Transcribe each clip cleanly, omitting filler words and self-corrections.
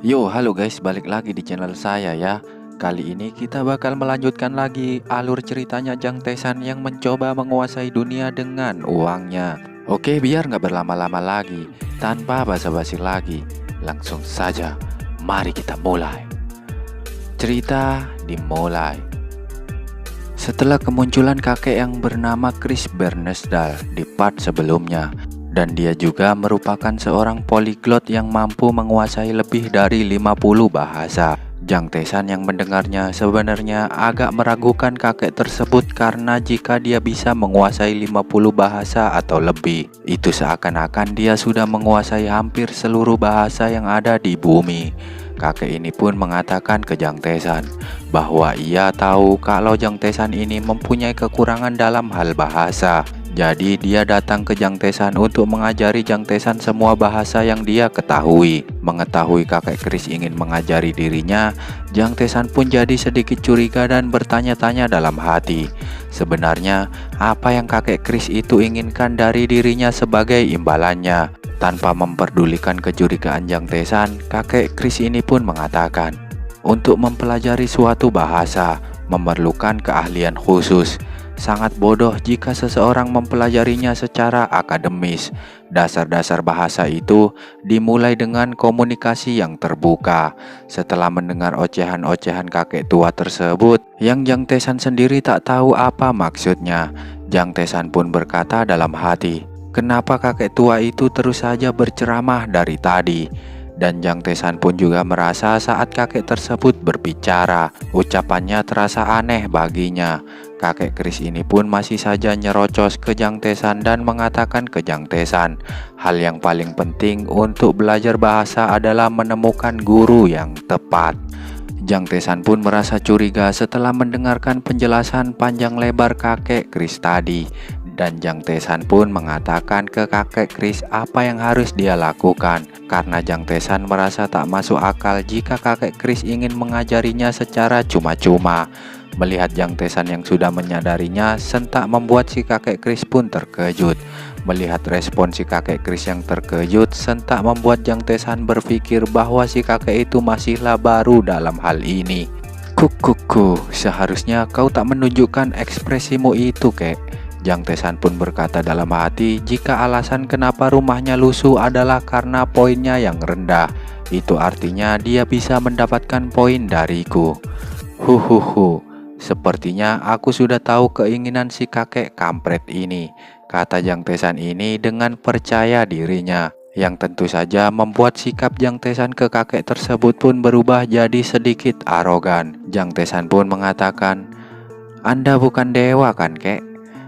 Halo guys, balik lagi di channel saya ya. Kali ini kita bakal melanjutkan lagi alur ceritanya Jang Taesan yang mencoba menguasai dunia dengan uangnya. Oke, biar nggak berlama-lama lagi, tanpa basa-basi lagi, langsung saja, mari kita mulai. Cerita dimulai. Setelah kemunculan kakek yang bernama Chris Bernesdal di part sebelumnya, dan dia juga merupakan seorang poliglot yang mampu menguasai lebih dari 50 bahasa. Jang Taesan yang mendengarnya sebenarnya agak meragukan kakek tersebut karena jika dia bisa menguasai 50 bahasa atau lebih, itu seakan-akan dia sudah menguasai hampir seluruh bahasa yang ada di bumi. Kakek ini pun mengatakan ke Jang Taesan bahwa ia tahu kalau Jang Taesan ini mempunyai kekurangan dalam hal bahasa. Jadi dia datang ke Jang Taesan untuk mengajari Jang Taesan semua bahasa yang dia ketahui. Mengetahui kakek Chris ingin mengajari dirinya, Jang Taesan pun jadi sedikit curiga dan bertanya-tanya dalam hati. Sebenarnya apa yang kakek Chris itu inginkan dari dirinya sebagai imbalannya? Tanpa memperdulikan kecurigaan Jang Taesan, kakek Chris ini pun mengatakan, untuk mempelajari suatu bahasa memerlukan keahlian khusus. Sangat bodoh jika seseorang mempelajarinya secara akademis. Dasar-dasar bahasa itu dimulai dengan komunikasi yang terbuka. Setelah mendengar ocehan-ocehan kakek tua tersebut, yang Jang Taesan sendiri tak tahu apa maksudnya, Jang Taesan pun berkata dalam hati, kenapa kakek tua itu terus saja berceramah dari tadi? Dan Jang Taesan pun juga merasa saat kakek tersebut berbicara, ucapannya terasa aneh baginya. Kakek Chris ini pun masih saja nyerocos ke Jang Taesan dan mengatakan ke Jang Taesan, hal yang paling penting untuk belajar bahasa adalah menemukan guru yang tepat. Jang Taesan pun merasa curiga setelah mendengarkan penjelasan panjang lebar kakek Chris tadi. Dan Jang Taesan pun mengatakan ke kakek Chris apa yang harus dia lakukan. Karena Jang Taesan merasa tak masuk akal jika kakek Chris ingin mengajarinya secara cuma-cuma. Melihat Jang Taesan yang sudah menyadarinya, sentak membuat si kakek Chris pun terkejut. Melihat respon si kakek Chris yang terkejut, sentak membuat Jang Taesan berpikir bahwa si kakek itu masihlah baru dalam hal ini. Kukuku, seharusnya kau tak menunjukkan ekspresimu itu, kek. Jang Taesan pun berkata dalam hati jika alasan kenapa rumahnya lusuh adalah karena poinnya yang rendah. Itu artinya dia bisa mendapatkan poin dariku. Huhuhu, sepertinya aku sudah tahu keinginan si kakek kampret ini, kata Jang Taesan ini dengan percaya dirinya. Yang tentu saja membuat sikap Jang Taesan ke kakek tersebut pun berubah jadi sedikit arogan. Jang Taesan pun mengatakan, Anda bukan dewa kan, kek?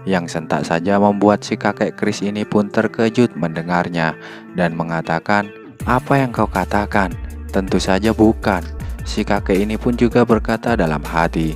Yang sentak saja membuat si kakek Chris ini pun terkejut mendengarnya dan mengatakan, apa yang kau katakan? Tentu saja bukan. Si kakek ini pun juga berkata dalam hati,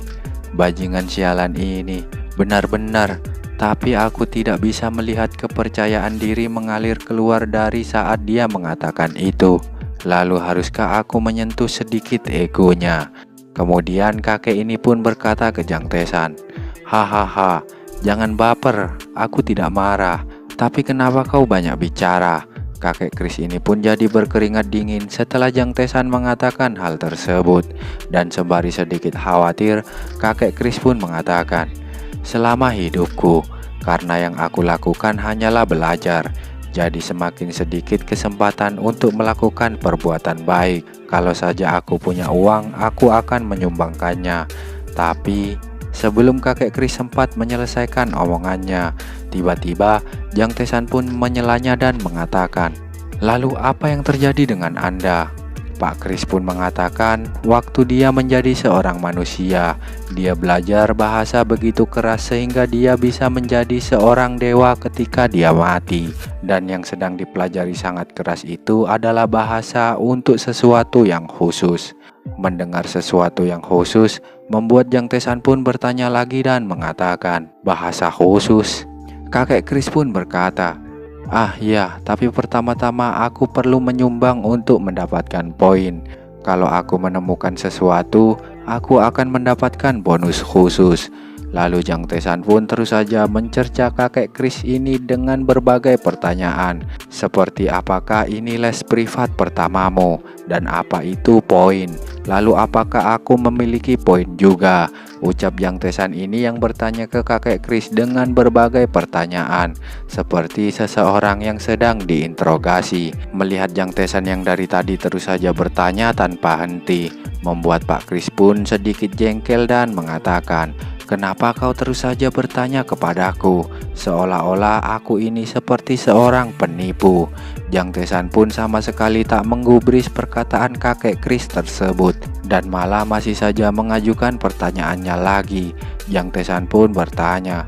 bajingan sialan ini, benar-benar. Tapi aku tidak bisa melihat kepercayaan diri mengalir keluar dari saat dia mengatakan itu. Lalu haruskah aku menyentuh sedikit egonya? Kemudian kakek ini pun berkata ke Jang Taesan, hahaha, jangan baper, aku tidak marah. Tapi kenapa kau banyak bicara? Kakek Chris ini pun jadi berkeringat dingin setelah Jang Taesan mengatakan hal tersebut. Dan sembari sedikit khawatir, kakek Chris pun mengatakan, selama hidupku, karena yang aku lakukan hanyalah belajar. Jadi semakin sedikit kesempatan untuk melakukan perbuatan baik. Kalau saja aku punya uang, aku akan menyumbangkannya. Tapi sebelum kakek Chris sempat menyelesaikan omongannya, tiba-tiba Jang Taesan pun menyelanya dan mengatakan, lalu apa yang terjadi dengan Anda? Pak Chris pun mengatakan, waktu dia menjadi seorang manusia, dia belajar bahasa begitu keras sehingga dia bisa menjadi seorang dewa ketika dia mati. Dan yang sedang dipelajari sangat keras itu adalah bahasa untuk sesuatu yang khusus. Mendengar sesuatu yang khusus membuat Jang Taesan pun bertanya lagi dan mengatakan, bahasa khusus? Kakek Chris pun berkata, ah ya, tapi pertama-tama aku perlu menyumbang untuk mendapatkan poin. Kalau aku menemukan sesuatu, aku akan mendapatkan bonus khusus. Lalu Jang Tae-san pun terus saja mencerca kakek Chris ini dengan berbagai pertanyaan, seperti apakah ini les privat pertamamu, dan apa itu poin, lalu apakah aku memiliki poin juga. Ucap Jang Tae-san ini yang bertanya ke kakek Chris dengan berbagai pertanyaan, seperti seseorang yang sedang diinterogasi. Melihat Jang Tae-san yang dari tadi terus saja bertanya tanpa henti, membuat Pak Chris pun sedikit jengkel dan mengatakan, "Kenapa kau terus saja bertanya kepadaku? Seolah-olah aku ini seperti seorang penipu." Jang Tae-san pun sama sekali tak menggubris perkataan kakek Chris tersebut, dan malah masih saja mengajukan pertanyaannya lagi. Jang Tae-san pun bertanya,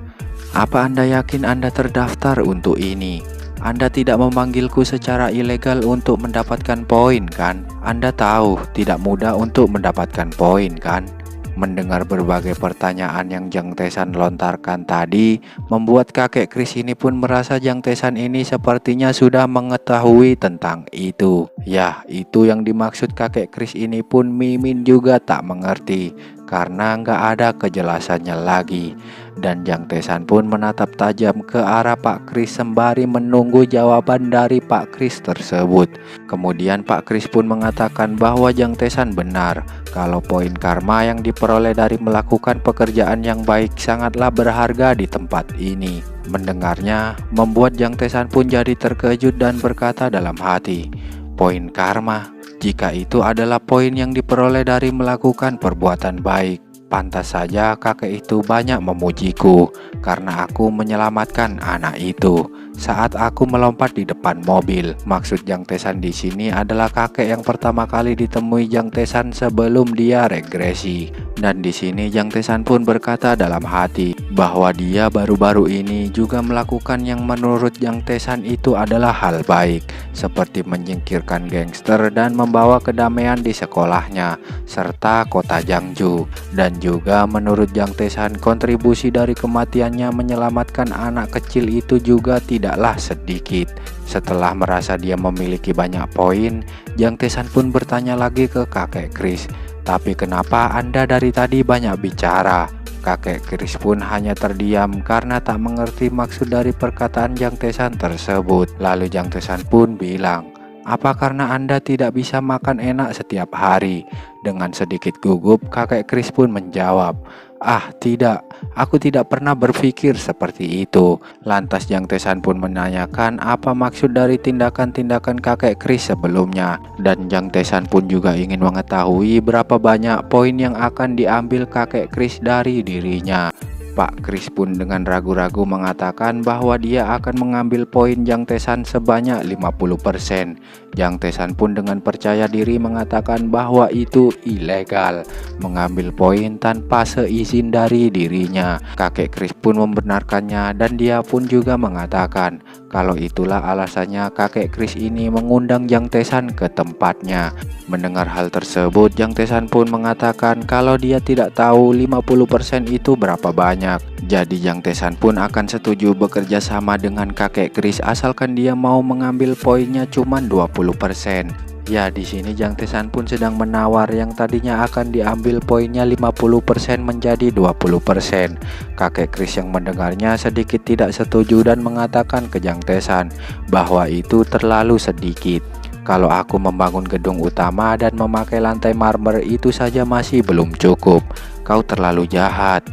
"Apa Anda yakin Anda terdaftar untuk ini? Anda tidak memanggilku secara ilegal untuk mendapatkan poin kan? Anda tahu tidak mudah untuk mendapatkan poin kan?" Mendengar berbagai pertanyaan yang Jang Tae-san lontarkan tadi, membuat kakek Chris ini pun merasa Jang Tae-san ini sepertinya sudah mengetahui tentang itu. Ya, itu yang dimaksud kakek Chris ini pun Mimin juga tak mengerti, karena nggak ada kejelasannya lagi. Dan Jang Tae-san pun menatap tajam ke arah Pak Chris sembari menunggu jawaban dari Pak Chris tersebut. Kemudian Pak Chris pun mengatakan bahwa Jang Tae-san benar, kalau poin karma yang diperoleh dari melakukan pekerjaan yang baik sangatlah berharga di tempat ini. Mendengarnya, membuat Jang Tae-san pun jadi terkejut dan berkata dalam hati, "Poin karma? Jika itu adalah poin yang diperoleh dari melakukan perbuatan baik, pantas saja kakek itu banyak memujiku karena aku menyelamatkan anak itu saat aku melompat di depan mobil." Maksud Jang Tae-san di sini adalah kakek yang pertama kali ditemui Jang Tae-san sebelum dia regresi. Dan di sini Jang Tae-san pun berkata dalam hati bahwa dia baru-baru ini juga melakukan yang menurut Jang Tae-san itu adalah hal baik, seperti menyingkirkan gangster dan membawa kedamaian di sekolahnya serta kota Jeongju. Dan juga menurut Jang Tae-san, kontribusi dari kematiannya menyelamatkan anak kecil itu juga tidaklah sedikit. Setelah merasa dia memiliki banyak poin, Jang Tae-san pun bertanya lagi ke kakek Chris, "Tapi kenapa Anda dari tadi banyak bicara?" Kakek Chris pun hanya terdiam karena tak mengerti maksud dari perkataan Jang Tae-san tersebut. Lalu Jang Tae-san pun bilang, "Apa karena Anda tidak bisa makan enak setiap hari?" Dengan sedikit gugup, kakek Chris pun menjawab, "Ah tidak, aku tidak pernah berpikir seperti itu." Lantas Jang Tae-san pun menanyakan apa maksud dari tindakan-tindakan kakek Chris sebelumnya. Dan Jang Tae-san pun juga ingin mengetahui berapa banyak poin yang akan diambil kakek Chris dari dirinya. Pak Chris pun dengan ragu-ragu mengatakan bahwa dia akan mengambil poin Jang Tae-san sebanyak 50%. Jang Tae-san pun dengan percaya diri mengatakan bahwa itu ilegal, mengambil poin tanpa seizin dari dirinya. Kakek Chris pun membenarkannya dan dia pun juga mengatakan kalau itulah alasannya kakek Chris ini mengundang Jang Tae-san ke tempatnya. Mendengar hal tersebut, Jang Tae-san pun mengatakan kalau dia tidak tahu 50% itu berapa banyak. Jadi Jang Tae-san pun akan setuju bekerja sama dengan kakek Chris asalkan dia mau mengambil poinnya cuma 20%. Ya, di sini Jang Tae-san pun sedang menawar yang tadinya akan diambil poinnya 50% menjadi 20%. Kakek Chris yang mendengarnya sedikit tidak setuju dan mengatakan ke Jang Tae-san bahwa itu terlalu sedikit. Kalau aku membangun gedung utama dan memakai lantai marmer itu saja masih belum cukup. Kau terlalu jahat.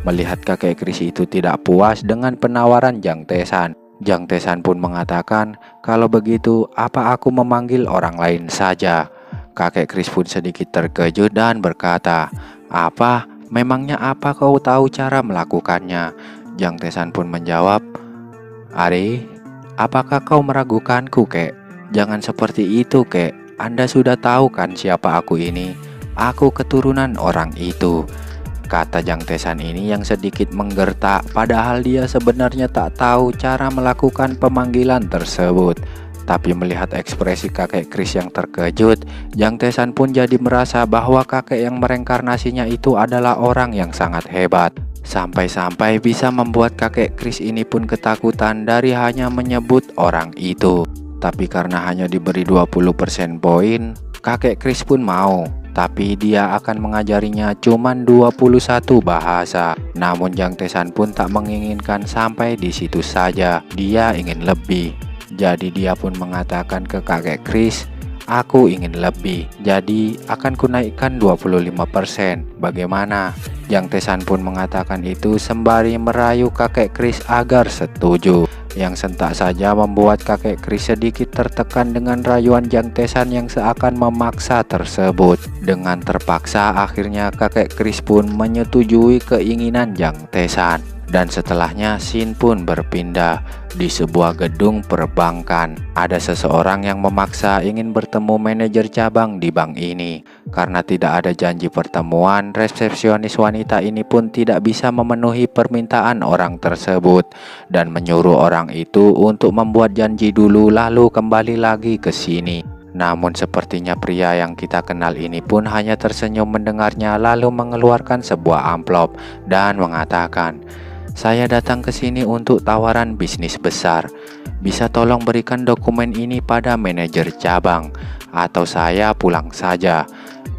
Melihat kakek Chris itu tidak puas dengan penawaran Jang Tae-san, Jang Tae-san pun mengatakan, "Kalau begitu, apa aku memanggil orang lain saja?" Kakek Chris pun sedikit terkejut dan berkata, "Apa? Memangnya apa kau tahu cara melakukannya?" Jang Tae-san pun menjawab, "Are, apakah kau meragukanku, kek? Jangan seperti itu, kek. Anda sudah tahu kan siapa aku ini? Aku keturunan orang itu." Kata Jang Tae-san ini yang sedikit menggertak, padahal dia sebenarnya tak tahu cara melakukan pemanggilan tersebut. Tapi melihat ekspresi kakek Chris yang terkejut, Jang Tae-san pun jadi merasa bahwa kakek yang mereinkarnasinya itu adalah orang yang sangat hebat. Sampai-sampai bisa membuat kakek Chris ini pun ketakutan dari hanya menyebut orang itu. Tapi karena hanya diberi 20% poin, kakek Chris pun mau. tapi dia akan mengajarinya cuma 21 bahasa. Namun Jang Tae-san pun tak menginginkan sampai di situ saja, dia ingin lebih. Jadi dia pun mengatakan ke kakek Chris, "Aku ingin lebih, jadi akan kunaikkan 25%. Bagaimana?" Jang Tae-san pun mengatakan itu sembari merayu kakek Chris agar setuju. Yang sentak saja membuat kakek Chris sedikit tertekan dengan rayuan Jang Tae-san yang seakan memaksa tersebut. Dengan terpaksa akhirnya kakek Chris pun menyetujui keinginan Jang Tae-san. Dan setelahnya scene pun berpindah di sebuah gedung perbankan. Ada seseorang yang memaksa ingin bertemu manajer cabang di bank ini. Karena tidak ada janji pertemuan, resepsionis wanita ini pun tidak bisa memenuhi permintaan orang tersebut dan menyuruh orang itu untuk membuat janji dulu lalu kembali lagi ke sini. Namun sepertinya pria yang kita kenal ini pun hanya tersenyum mendengarnya lalu mengeluarkan sebuah amplop dan mengatakan, "Saya datang ke sini untuk tawaran bisnis besar. Bisa tolong berikan dokumen ini pada manajer cabang atau saya pulang saja."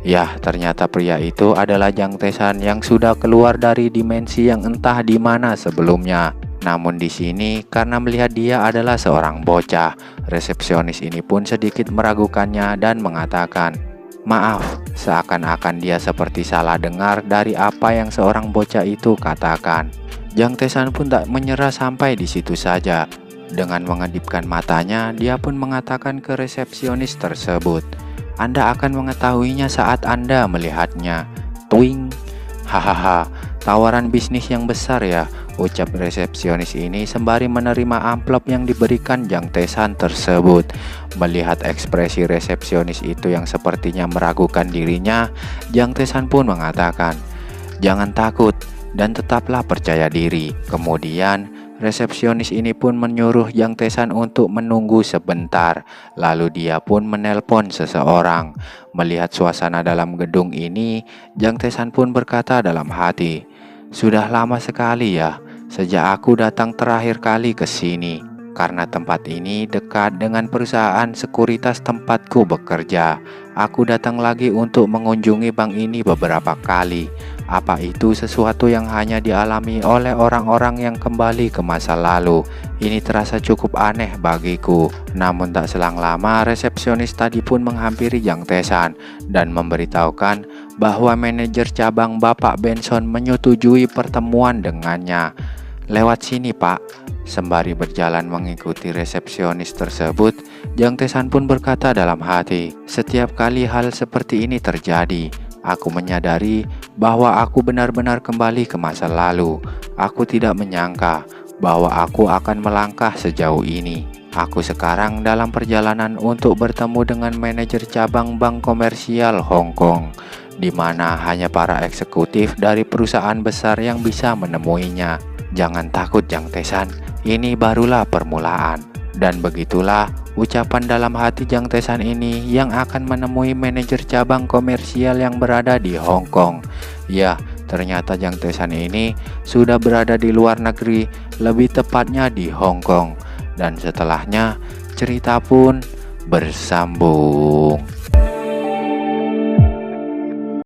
Yah, ternyata pria itu adalah Jang Tae-san yang sudah keluar dari dimensi yang entah di mana sebelumnya. Namun di sini karena melihat dia adalah seorang bocah, resepsionis ini pun sedikit meragukannya dan mengatakan, "Maaf," seakan-akan dia seperti salah dengar dari apa yang seorang bocah itu katakan. Jang Tae-san pun tak menyerah sampai di situ saja. Dengan mengedipkan matanya, dia pun mengatakan ke resepsionis tersebut, "Anda akan mengetahuinya saat Anda melihatnya." Twing. "Hahaha, tawaran bisnis yang besar ya," ucap resepsionis ini sembari menerima amplop yang diberikan Jang Tae-san tersebut. Melihat ekspresi resepsionis itu yang sepertinya meragukan dirinya, Jang Tae-san pun mengatakan, "Jangan takut dan tetaplah percaya diri." Kemudian resepsionis ini pun menyuruh Jang Tae-san untuk menunggu sebentar. Lalu dia pun menelpon seseorang. Melihat suasana dalam gedung ini, Jang Tae-san pun berkata dalam hati, "Sudah lama sekali ya sejak aku datang terakhir kali ke sini. Karena tempat ini dekat dengan perusahaan sekuritas tempatku bekerja. Aku datang lagi untuk mengunjungi bank ini beberapa kali. Apa itu sesuatu yang hanya dialami oleh orang-orang yang kembali ke masa lalu? Ini terasa cukup aneh bagiku." Namun tak selang lama resepsionis tadi pun menghampiri Jang Tae-san dan memberitahukan bahwa manajer cabang Bapak Benson menyetujui pertemuan dengannya. "Lewat sini, Pak." Sembari berjalan mengikuti resepsionis tersebut, Jang Tae-san pun berkata dalam hati, "Setiap kali hal seperti ini terjadi, aku menyadari bahwa aku benar-benar kembali ke masa lalu. Aku tidak menyangka bahwa aku akan melangkah sejauh ini. Aku sekarang dalam perjalanan untuk bertemu dengan manajer cabang bank komersial Hong Kong, di mana hanya para eksekutif dari perusahaan besar yang bisa menemuinya. Jangan takut Jang Tae-san, ini barulah permulaan." Dan begitulah ucapan dalam hati Jang Tae-san ini yang akan menemui manajer cabang komersial yang berada di Hong Kong. Ya, ternyata Jang Tae-san ini sudah berada di luar negeri, lebih tepatnya di Hong Kong. Dan setelahnya cerita pun bersambung.